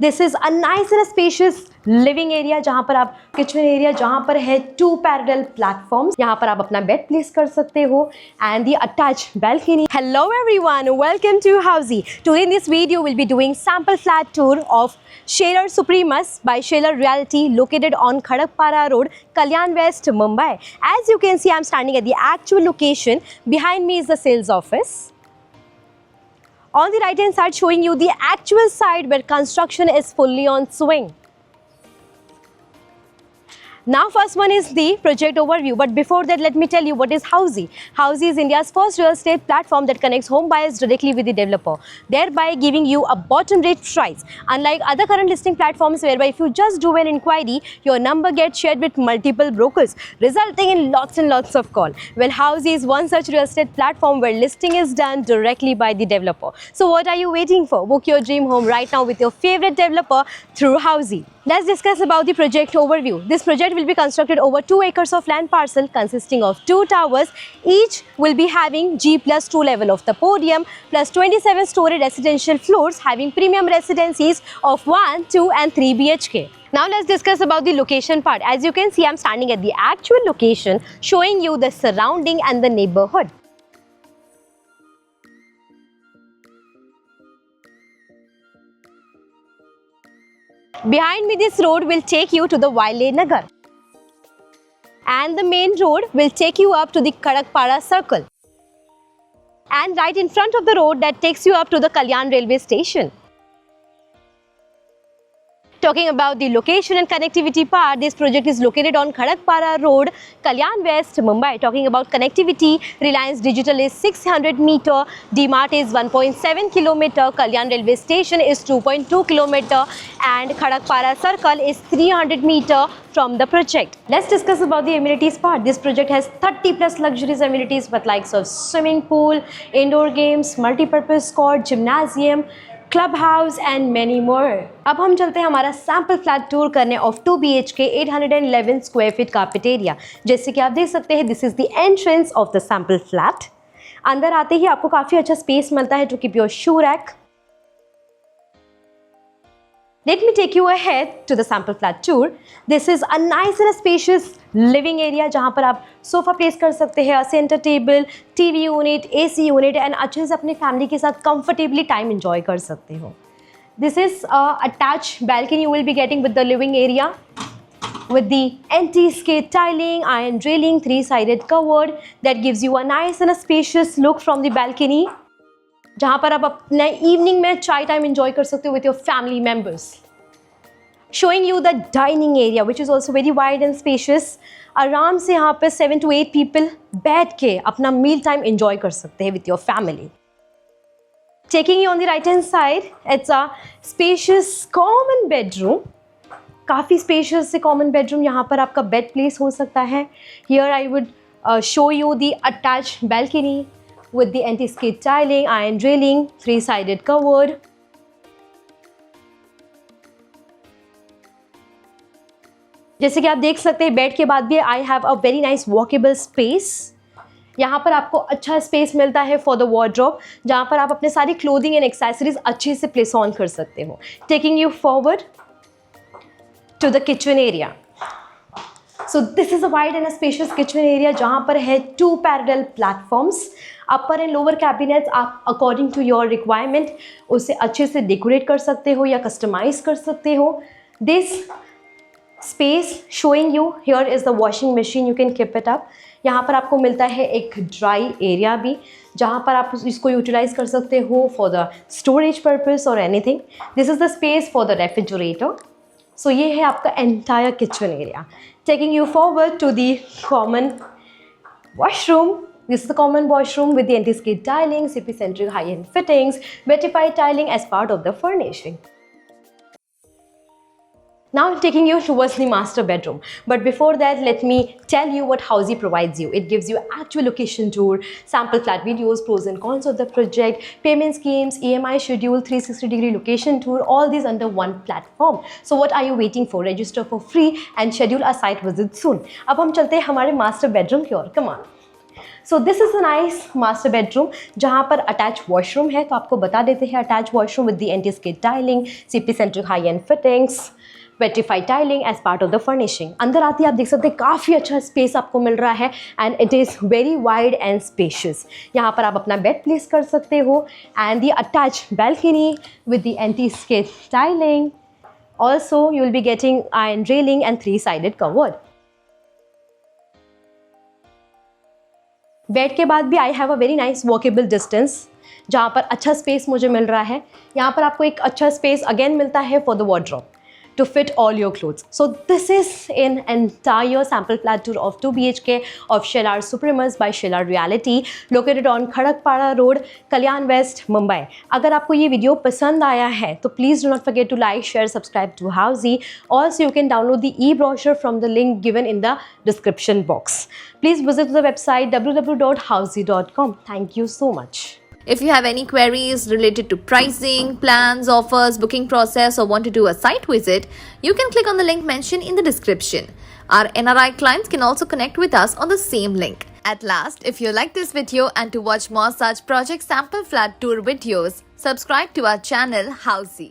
This is a nice and spacious living area जहां पर आप किचन एरिया जहां पर है 2 पैरेलल प्लेटफॉर्म्स, यहां पर आप अपना बेड प्लेस कर सकते हो and the attached balcony. Hello everyone, welcome to Housey. Today in this video we'll be doing sample flat tour of Shaler Supremus by Shaler Realty located on Khadakpara Road, Kalyan West, Mumbai. As you can see, I'm standing at the actual location. Behind me is the sales office. On the right hand side showing you the actual site where construction is fully on swing. Now first one is the project overview, but before that let me tell you what is Housey. Housey is India's first real estate platform that connects home buyers directly with the developer, thereby giving you a bottom rate price. Unlike other current listing platforms whereby if you just do an inquiry, your number gets shared with multiple brokers, resulting in lots and lots of call. Well, Housey is one such real estate platform where listing is done directly by the developer. So what are you waiting for? Book your dream home right now with your favorite developer through Housey. Let's discuss about the project overview. This project will be constructed over 2 acres of land parcel consisting of 2 towers. Each will be having G+2 level of the podium plus 27-story residential floors having premium residencies of 1, 2 and 3 BHK. Now let's discuss about the location part. As you can see, I'm standing at the actual location showing you the surrounding and the neighborhood. Behind me, this road will take you to the Waile Nagar. And the main road will take you up to the Khadakpara circle. And right in front of the road that takes you up to the Kalyan railway station. Talking about the location and connectivity part, this project is located on Khadakpara Road, Kalyan West, Mumbai. Talking about connectivity, Reliance Digital is 600 meter, D-Mart is 1.7 kilometer, Kalyan railway station is 2.2 kilometer and Khadakpara circle is 300 meter from the project. Let's discuss about the amenities part. This project has 30 plus luxurious amenities with likes of swimming pool, indoor games, multi-purpose court, gymnasium, club house and many more. अब हम चलते हैं हमारा sample flat tour करने of 2 BHK 811 square feet carpet area. जैसे कि आप देख सकते हैं, this is the entrance of the sample flat. अंदर आते ही आपको काफ़ी अच्छा स्पेस मिलता है to keep your shoe rack. Let me take you ahead to the sample flat tour. This is a nice and spacious living area जहाँ पर आप सोफा प्लेस कर सकते हैं, centre table, TV unit, AC unit and अच्छे से अपनी family के साथ कंफर्टेबली टाइम एंजॉय कर सकते हो. This is attached balcony you will be getting with the living area with the anti-skate tiling, iron railing, 3-sided covered that gives you a nice and a spacious look from the balcony. जहाँ पर आप अपने evening में चाय time enjoy कर सकते हो with your family members. Showing you the dining area which is also very wide and spacious. आराम से यहाँ पे 7 to 8 पीपल बैठ के अपना मील टाइम एंजॉय कर सकते हैं with your family. Taking you on the right hand side, it's a spacious common bedroom. काफ़ी स्पेशियस से कॉमन बेडरूम, यहाँ पर आपका बेड प्लेस हो सकता है. Here I would show you the attached balcony with the anti-skate tiling, iron railing, 3-sided covered. जैसे कि आप देख सकते हैं, बेड के बाद भी I have a very nice walkable space. यहाँ पर आपको अच्छा स्पेस मिलता है फॉर द वार्डरोब, जहाँ पर आप अपने सारी क्लोथिंग एंड एक्सेसरीज अच्छे से प्लेस ऑन कर सकते हो. Taking you forward to the kitchen area. So this is a wide and a spacious kitchen area जहाँ पर है 2 parallel platforms. Upper and lower cabinets आप अकॉर्डिंग टू योर रिक्वायरमेंट उसे अच्छे से डेकोरेट कर सकते हो या कस्टमाइज कर सकते हो. This space showing you here is the washing machine, you can keep it up. यहाँ पर आपको मिलता है एक ड्राई एरिया भी जहाँ पर आप इसको यूटिलाइज कर सकते हो फॉर द स्टोरेज पर्पस और anything. This is the space for the refrigerator. So ये है आपका entire kitchen area. Taking you forward to the common washroom. This is the common washroom with the anti-skate tiling, CP-centric high-end fittings, verified tiling as part of the furnishing. Now I'm taking you towards the master bedroom. But before that, let me tell you what Housey provides you. It gives you actual location tour, sample flat videos, pros and cons of the project, payment schemes, EMI schedule, 360-degree location tour, all these under one platform. So what are you waiting for? Register for free and schedule a site visit soon. अब हम चलते हैं हमारे master bedroom की ओर. Come on. So this is a nice master bedroom जहाँ पर attach washroom है, तो आपको बता देते हैं attach washroom with the anti skid tiling, CP centric high end fittings, petrified tiling as part of the furnishing. अंदर आती है आप देख सकते हैं काफ़ी अच्छा स्पेस आपको मिल रहा है and it is very wide and spacious. यहाँ पर आप अपना बेड प्लेस कर सकते हो and the attach balcony with the anti skid tiling. Also you will be getting iron railing and 3-sided covered. Bed के बाद भी I have a very nice walkable distance जहाँ पर अच्छा स्पेस मुझे मिल रहा है। यहाँ पर आपको एक अच्छा स्पेस अगेन मिलता है for the wardrobe to fit all your clothes. So this is an entire sample flat tour of 2 BHK of Shelar Supremus by Shelar Realty located on Khadakpara Road, Kalyan West, Mumbai. अगर आपको ये video पसंद आया है तो please do not forget to like, share, subscribe to Housey. Also you can download the e-brochure from the link given in the description box. Please visit the website www.housey.com. Thank you so much. If you have any queries related to pricing, plans, offers, booking process, or want to do a site visit, you can click on the link mentioned in the description. Our NRI clients can also connect with us on the same link. At last, if you like this video and to watch more such project sample flat tour videos, subscribe to our channel Housey.